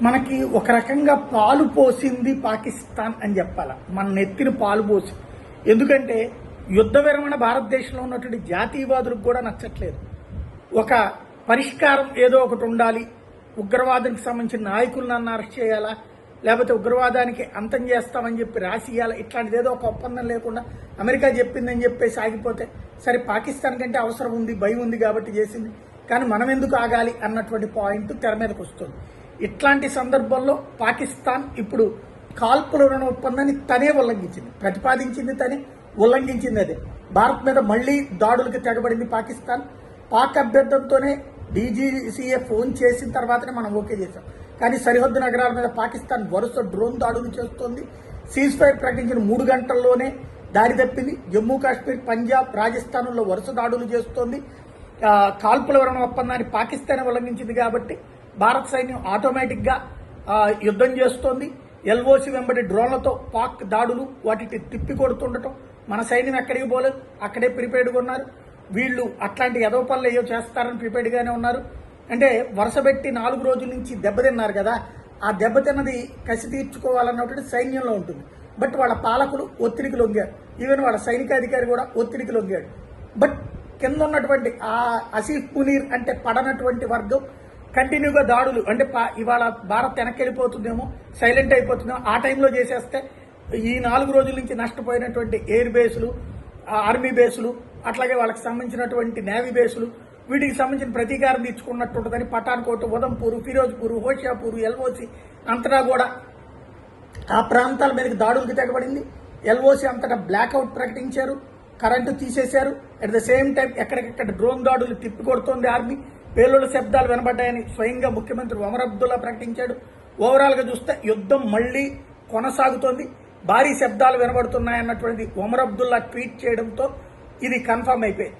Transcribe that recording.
మనకి ఒక రకంగా పాలు పోసింది పాకిస్తాన్ అని చెప్పాల. మన నెత్తిన పాలు పోసి, ఎందుకంటే యుద్ధ విరమణ భారతదేశంలో ఉన్నటువంటి జాతీయవాదులకు కూడా నచ్చట్లేదు. ఒక పరిష్కారం ఏదో ఒకటి ఉండాలి, ఉగ్రవాదానికి సంబంధించిన నాయకులను అరెస్ట్ చేయాలా, లేకపోతే ఉగ్రవాదానికి అంతం చేస్తామని చెప్పి రాసియాలా, ఇట్లాంటిది ఏదో ఒక ఒప్పందం లేకుండా అమెరికా చెప్పిందని చెప్పేసి ఆగిపోతే సరే, పాకిస్తాన్ కంటే అవసరం ఉంది, భయం ఉంది కాబట్టి చేసింది, కానీ మనం ఎందుకు ఆగాలి అన్నటువంటి పాయింట్ తెర మీదకి వస్తుంది. ఇట్లాంటి సందర్భంలో పాకిస్తాన్ ఇప్పుడు కాల్పుల ఒప్పందాన్ని తనే ఉల్లంఘించింది, ప్రతిపాదించింది తనే, ఉల్లంఘించింది అదే. భారత్ మీద మళ్లీ దాడులకు తెగబడింది పాకిస్తాన్. పాక్ అభ్యర్థంతోనే డీజీసీఏ ఫోన్ చేసిన తర్వాతనే మనం ఓకే చేశాం. కానీ సరిహద్దు నగరాల మీద పాకిస్తాన్ వరుస డ్రోన్ దాడులు చేస్తోంది. సీజ్ ఫైర్ ప్రకటించిన 3 గంటల్లోనే దారి తప్పింది. జమ్మూ కాశ్మీర్, పంజాబ్, రాజస్థాన్లో వరుస దాడులు చేస్తోంది. కాల్పుల విరమణ ఒప్పందాన్ని పాకిస్తాన్ ఉల్లంఘించింది కాబట్టి భారత సైన్యం ఆటోమేటిక్ గా యుద్ధం చేస్తోంది. ఎల్ఓసి వెంబడి డ్రోన్లతో పాక్ దాడులు, వాటిని తిప్పి కొడుతుండటం, మన సైన్యం ఎక్కడికి పోలేదు, అక్కడే ప్రిపేర్డ్గా ఉన్నారు. వీళ్ళు అట్లాంటి ఎదవ పనులు ఏవో చేస్తారని ప్రిపేర్డ్గానే ఉన్నారు. అంటే వరుసపెట్టి 4 రోజుల నుంచి దెబ్బతిన్నారు కదా, ఆ దెబ్బతిన్నది కసి తీర్చుకోవాలన్నటువంటి సైన్యంలో ఉంటుంది. బట్ వాళ్ళ పాలకులు ఒత్తిడికి లొంగారు, ఈవెన్ వాళ్ళ సైనికాధికారి కూడా ఒత్తిడికి లొంగాడు. బట్ కింద ఉన్నటువంటి ఆ ఆసిఫ్ మునీర్ అంటే పడనటువంటి వర్గం కంటిన్యూగా దాడులు, అంటే ఇవాళ భారత్ వెనక్కి వెళ్ళిపోతుందేమో, సైలెంట్ అయిపోతుందేమో, ఆ టైంలో చేసేస్తే ఈ 4 రోజుల నుంచి నష్టపోయినటువంటి ఎయిర్ బేసులు, ఆర్మీ బేసులు, అట్లాగే వాళ్ళకి సంబంధించినటువంటి నేవీ బేసులు, వీటికి సంబంధించిన ప్రతీకారం తీర్చుకున్నట్టుంటుందని పఠాన్కోట్, ఉదంపూర్, ఫిరోజ్పూర్, హోషియాపూర్, ఎల్ఓసి అంతటా కూడా ఆ ప్రాంతాల మీదకి దాడులకు తెగబడింది. ఎల్ఓసి అంతటా బ్లాక్అవుట్ ప్రకటించారు, కరెంటు తీసేశారు. అట్ ద సేమ్ టైం ఎక్కడికెక్కడ డ్రోన్ దాడులు తిప్పికొడుతోంది ఆర్మీ. పేలుళ్ల శబ్దాలు వినబడ్డాయని స్వయంగా ముఖ్యమంత్రి ఒమర్ అబ్దుల్లా ప్రకటించాడు. ఓవరాల్ గా చూస్తే యుద్ధం మళ్లీ కొనసాగుతోంది, భారీ శబ్దాలు వినబడుతున్నాయన్నటువంటిది ఒమర్ అబ్దుల్లా ట్వీట్ చేయడంతో ఇది కన్ఫర్మ్ అయిపోయింది.